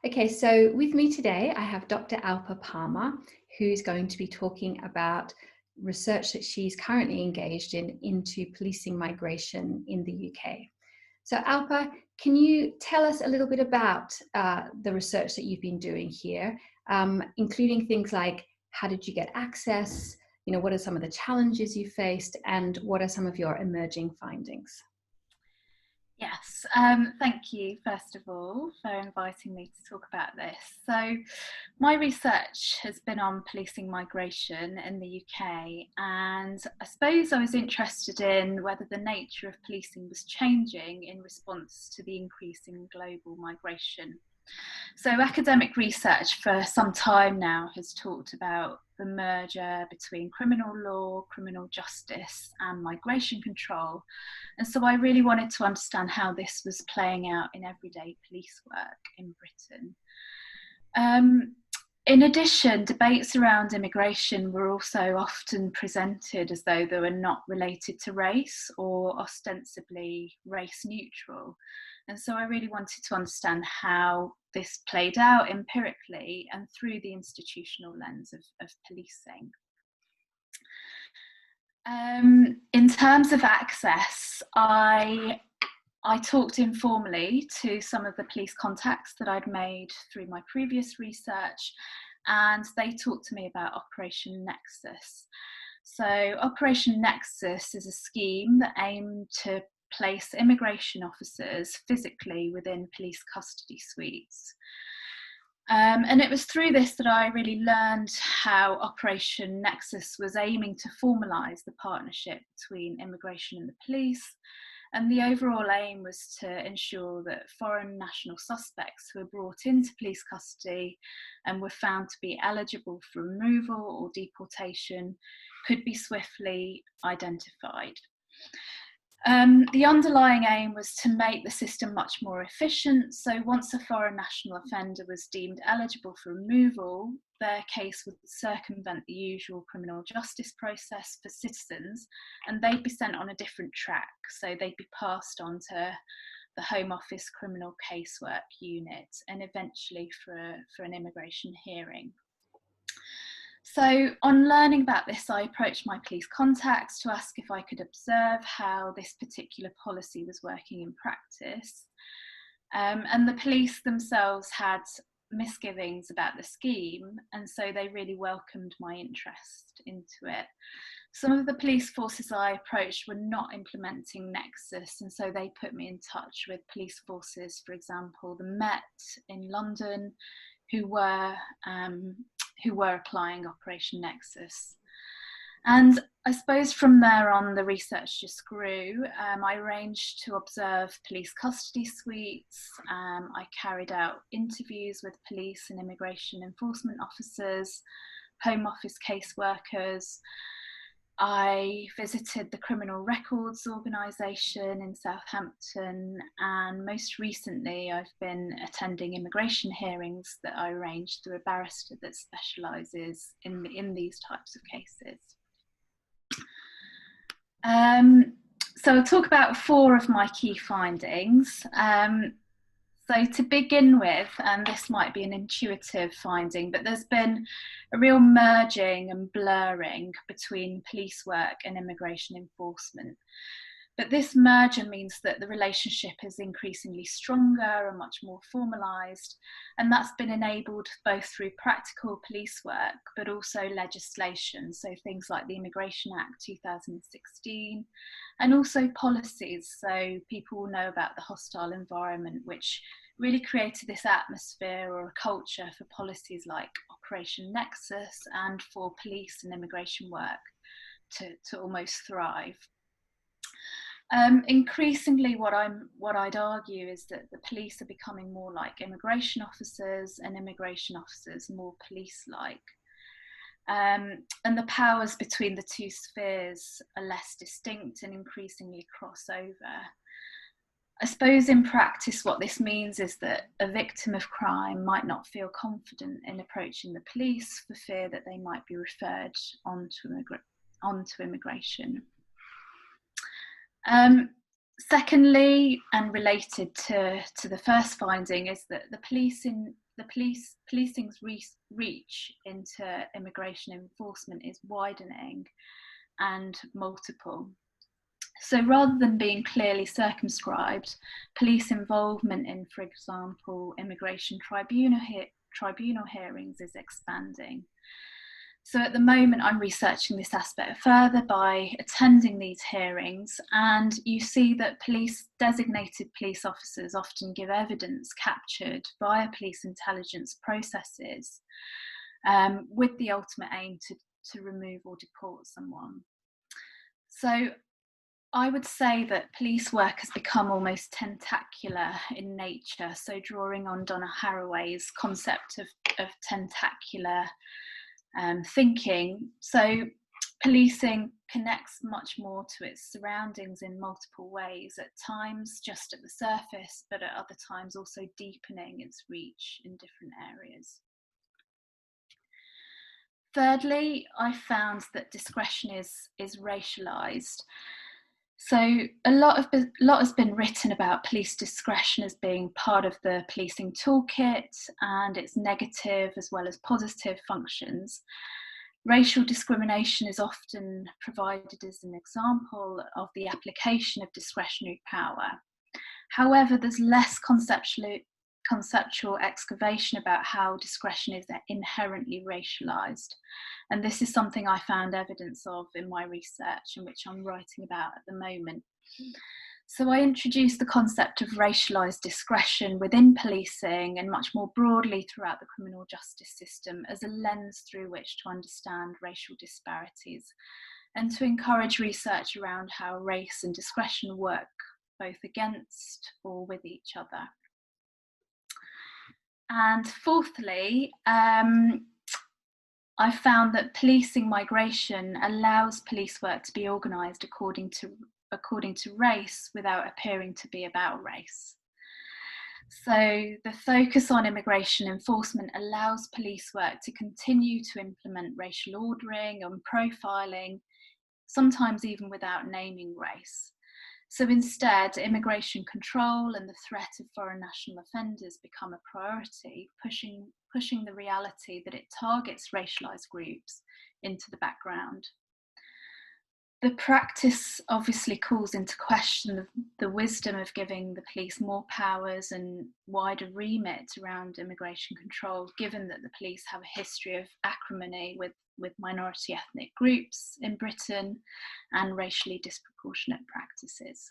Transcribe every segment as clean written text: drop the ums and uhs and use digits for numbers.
Okay, so with me today, I have Dr. Alpa Parmar, who's going to be talking about research that she's currently engaged in into policing migration in the UK. So Alpa, can you tell us a little bit about the research that you've been doing here, including things like how did you get access, what are some of the challenges you faced, and what are some of your emerging findings? Yes, thank you first of all for inviting me to talk about this. So my research has been on policing migration in the UK, and I suppose I was interested in whether the nature of policing was changing in response to the increasing global migration. So academic research for some time now has talked about the merger between criminal law, criminal justice and migration control. And so I really wanted to understand how this was playing out in everyday police work in Britain. In addition, debates around immigration were also often presented as though they were not related to race or ostensibly race neutral. And so I really wanted to understand how this played out empirically and through the institutional lens of policing. In terms of access, I talked informally to some of the police contacts that I'd made through my previous research, and they talked to me about Operation Nexus. So Operation Nexus is a scheme that aimed to place immigration officers physically within police custody suites. And it was through this that I really learned how Operation Nexus was aiming to formalise the partnership between immigration and the police. And the overall aim was to ensure that foreign national suspects who were brought into police custody and were found to be eligible for removal or deportation could be swiftly identified. The underlying aim was to make the system much more efficient. So once a foreign national offender was deemed eligible for removal, their case would circumvent the usual criminal justice process for citizens, and they'd be sent on a different track. So they'd be passed on to the Home Office Criminal Casework Unit and eventually for an immigration hearing. So on learning about this, I approached my police contacts to ask if I could observe how this particular policy was working in practice. And the police themselves had misgivings about the scheme, and so they really welcomed my interest into it. Some of the police forces I approached were not implementing Nexus, and so they put me in touch with police forces, for example, the Met in London, who were applying Operation Nexus. And I suppose from there on, the research just grew. I arranged to observe police custody suites. I carried out interviews with police and immigration enforcement officers, Home Office caseworkers. I visited the Criminal Records Organisation in Southampton, and most recently I've been attending immigration hearings that I arranged through a barrister that specialises in these types of cases. So I'll talk about 4 of my key findings. So to begin with, and this might be an intuitive finding, but there's been a real merging and blurring between police work and immigration enforcement. But this merger means that the relationship is increasingly stronger and much more formalised, and that's been enabled both through practical police work, but also legislation, so things like the Immigration Act 2016, and also policies, so people will know about the hostile environment, which really created this atmosphere or a culture for policies like Operation Nexus and for police and immigration work to almost thrive. Increasingly, what I'd argue is that the police are becoming more like immigration officers and immigration officers more police-like. And the powers between the two spheres are less distinct and increasingly cross over. I suppose in practice what this means is that a victim of crime might not feel confident in approaching the police for fear that they might be referred onto immigration. Secondly, and related to the first finding, is that policing's reach into immigration enforcement is widening and multiple. So rather than being clearly circumscribed, police involvement in, for example, immigration tribunal hearings is expanding. So at the moment, I'm researching this aspect further by attending these hearings, and you see that designated police officers often give evidence captured via police intelligence processes, with the ultimate aim to remove or deport someone. So I would say that police work has become almost tentacular in nature, so drawing on Donna Haraway's concept of tentacular thinking. So policing connects much more to its surroundings in multiple ways, at times just at the surface, but at other times also deepening its reach in different areas. Thirdly, I found that discretion is racialised. So a lot has been written about police discretion as being part of the policing toolkit and its negative as well as positive functions. Racial discrimination is often provided as an example of the application of discretionary power. However, there's less conceptual excavation about how discretion is inherently racialised. And this is something I found evidence of in my research, and which I'm writing about at the moment. So I introduced the concept of racialised discretion within policing and much more broadly throughout the criminal justice system as a lens through which to understand racial disparities and to encourage research around how race and discretion work both against or with each other. And fourthly, I found that policing migration allows police work to be organised according to race without appearing to be about race. So the focus on immigration enforcement allows police work to continue to implement racial ordering and profiling, sometimes even without naming race. So instead, immigration control and the threat of foreign national offenders become a priority, pushing the reality that it targets racialised groups into the background. The practice obviously calls into question the wisdom of giving the police more powers and wider remit around immigration control, given that the police have a history of acrimony with minority ethnic groups in Britain and racially disproportionate practices.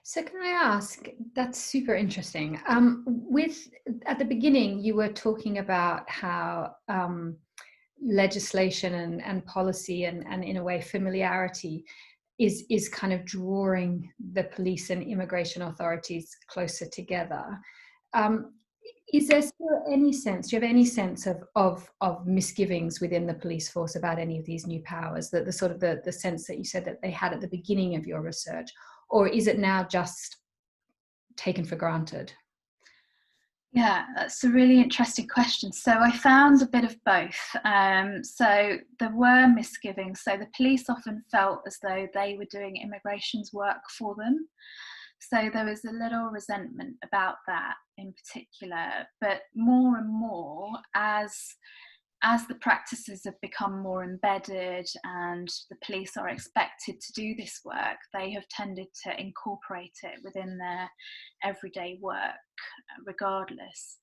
So can I ask, that's super interesting. At the beginning, you were talking about how legislation and policy and in a way familiarity is kind of drawing the police and immigration authorities closer together. Is there still any sense, do you have any sense of misgivings within the police force about any of these new powers, the sort of the sense that you said that they had at the beginning of your research, or is it now just taken for granted? Yeah, that's a really interesting question. So I found a bit of both. So there were misgivings. So the police often felt as though they were doing immigration's work for them. So there was a little resentment about that in particular, but more and more as the practices have become more embedded and the police are expected to do this work, they have tended to incorporate it within their everyday work regardless.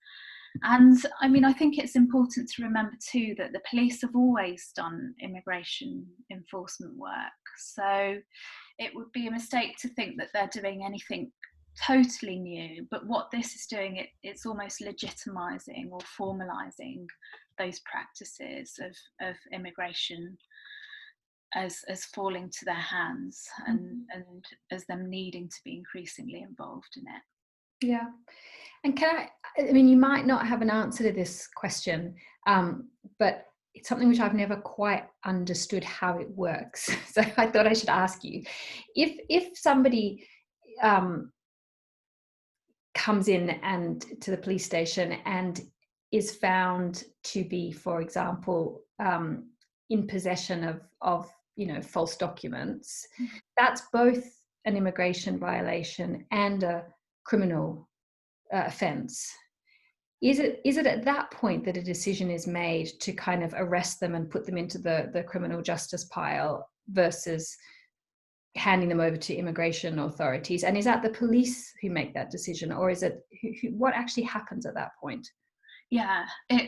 And I mean, I think it's important to remember too that the police have always done immigration enforcement work. So it would be a mistake to think that they're doing anything totally new, but what this is doing, it's almost legitimizing or formalizing those practices of immigration as falling to their hands and as them needing to be increasingly involved in it. Yeah. And I mean, you might not have an answer to this question, but it's something which I've never quite understood how it works. So I thought I should ask you, if somebody comes in and to the police station and is found to be, for example, in possession of false documents, that's both an immigration violation and a criminal offence, is it at that point that a decision is made to kind of arrest them and put them into the criminal justice pile versus handing them over to immigration authorities? And is that the police who make that decision, or is it what actually happens at that point? Yeah,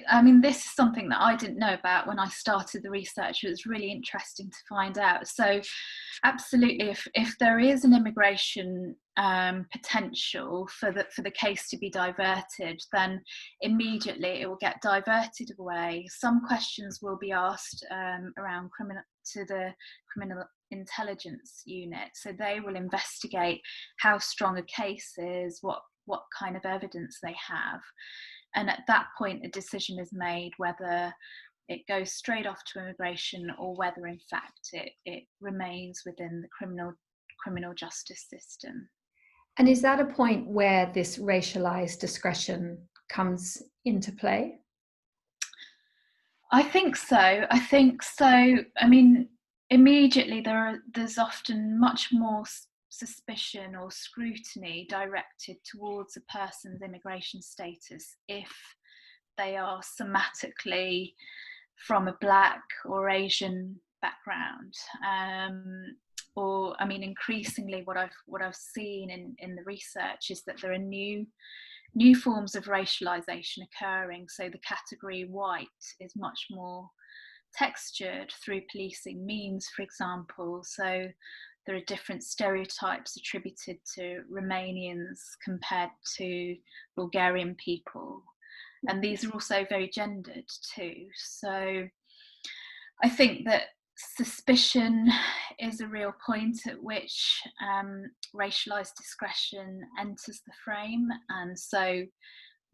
I mean, this is something that I didn't know about when I started the research. It was really interesting to find out. So absolutely, if there is an immigration potential for the case to be diverted, then immediately it will get diverted away. Some questions will be asked around to the criminal intelligence unit, so they will investigate how strong a case is, what kind of evidence they have, and at that point a decision is made whether it goes straight off to immigration or whether in fact it remains within the criminal justice system. And is that a point where this racialized discretion comes into play? I think so. I mean, immediately there's often much more suspicion or scrutiny directed towards a person's immigration status if they are somatically from a Black or Asian background. Or, I mean, increasingly what I've seen in the research is that there are new forms of racialization occurring. So the category white is much more textured through policing means, for example. So there are different stereotypes attributed to Romanians compared to Bulgarian people. And these are also very gendered too. So I think that suspicion is a real point at which racialised discretion enters the frame. And so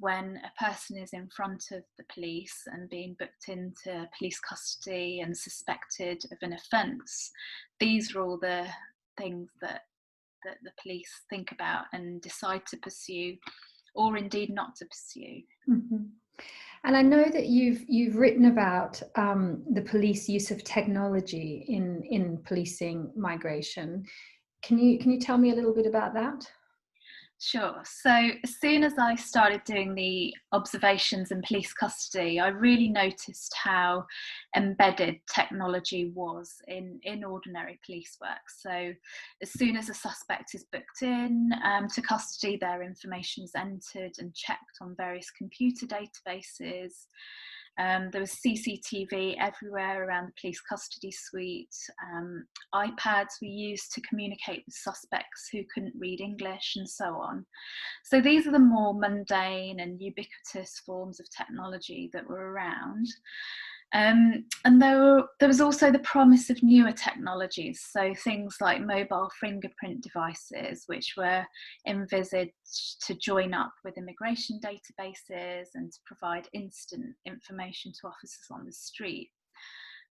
when a person is in front of the police and being booked into police custody and suspected of an offence, these are all the things that the police think about and decide to pursue, or indeed not to pursue. Mm-hmm. And I know that you've written about the police use of technology in policing migration. Can you tell me a little bit about that? Sure. So as soon as I started doing the observations in police custody, I really noticed how embedded technology was in ordinary police work. So as soon as a suspect is booked in to custody, their information is entered and checked on various computer databases. There was CCTV everywhere around the police custody suite. iPads were used to communicate with suspects who couldn't read English, and so on. So these are the more mundane and ubiquitous forms of technology that were around. And there was also the promise of newer technologies, so things like mobile fingerprint devices, which were envisaged to join up with immigration databases and to provide instant information to officers on the street.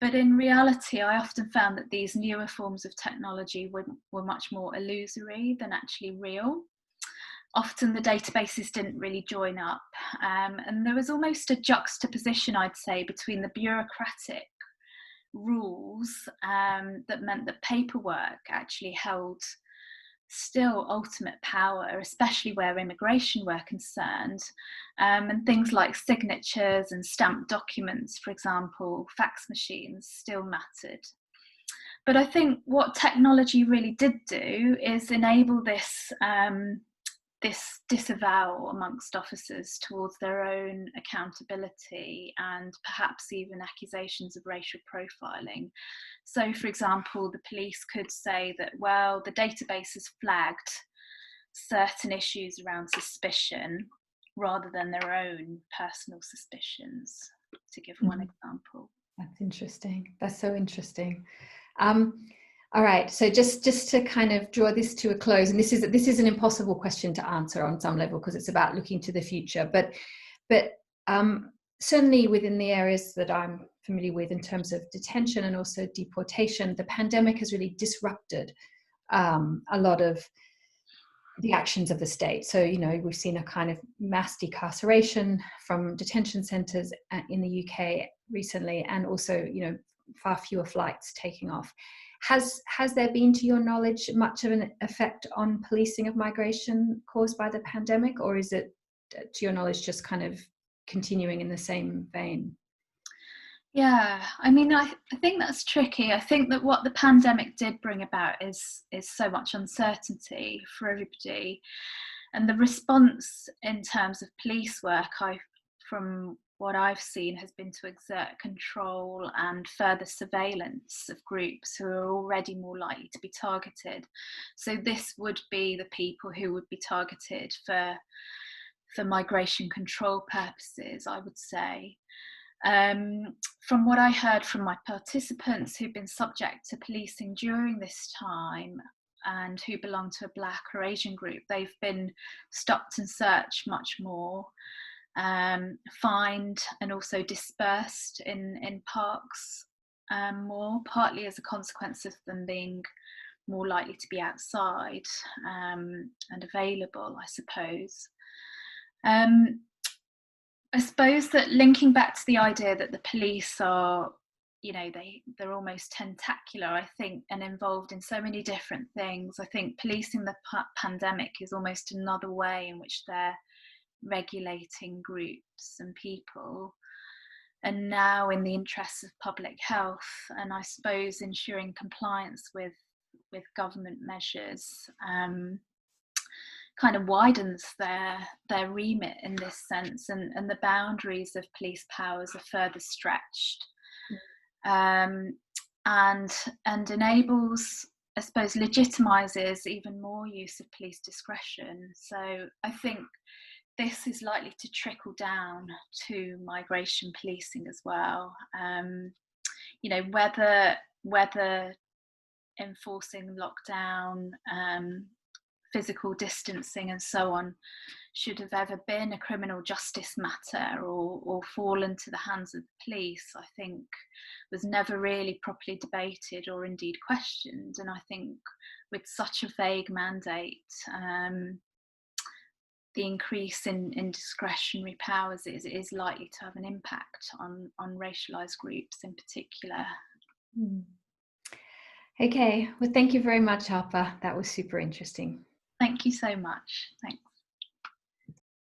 But in reality, I often found that these newer forms of technology were much more illusory than actually real. Often the databases didn't really join up, and there was almost a juxtaposition, I'd say, between the bureaucratic rules that meant that paperwork actually held still ultimate power, especially where immigration were concerned, and things like signatures and stamped documents, for example, fax machines, still mattered. But I think what technology really did do is enable this disavowal amongst officers towards their own accountability and perhaps even accusations of racial profiling. So, for example, the police could say that, well, the database has flagged certain issues around suspicion rather than their own personal suspicions, to give one example. That's interesting. That's so interesting. All right, so just to kind of draw this to a close, and this is an impossible question to answer on some level because it's about looking to the future, but certainly within the areas that I'm familiar with in terms of detention and also deportation, the pandemic has really disrupted a lot of the actions of the state. So, you know, we've seen a kind of mass decarceration from detention centres in the UK recently, and also, you know, far fewer flights taking off. Has there been, to your knowledge, much of an effect on policing of migration caused by the pandemic, or is it, to your knowledge, just kind of continuing in the same vein? Yeah, I mean, I think that's tricky. I think that what the pandemic did bring about is so much uncertainty for everybody, and the response in terms of police work, from what I've seen, has been to exert control and further surveillance of groups who are already more likely to be targeted. So this would be the people who would be targeted for migration control purposes, I would say. From what I heard from my participants who've been subject to policing during this time and who belong to a Black or Asian group, they've been stopped and searched much more, fined and also dispersed in parks more, partly as a consequence of them being more likely to be outside and available, I suppose. I suppose that linking back to the idea that the police are, they're almost tentacular, I think, and involved in so many different things. I think policing the pandemic is almost another way in which they're regulating groups and people. And now, in the interests of public health, and I suppose ensuring compliance with government measures, kind of widens their remit in this sense, and the boundaries of police powers are further stretched, and enables, I suppose, legitimizes even more use of police discretion. So I think this is likely to trickle down to migration policing as well. Whether enforcing lockdown, physical distancing and so on should have ever been a criminal justice matter or fallen to the hands of the police, I think was never really properly debated or indeed questioned. And I think with such a vague mandate, the increase in discretionary powers is likely to have an impact on racialised groups in particular. Okay, well, thank you very much, Alpa. That was super interesting. Thank you so much. Thanks.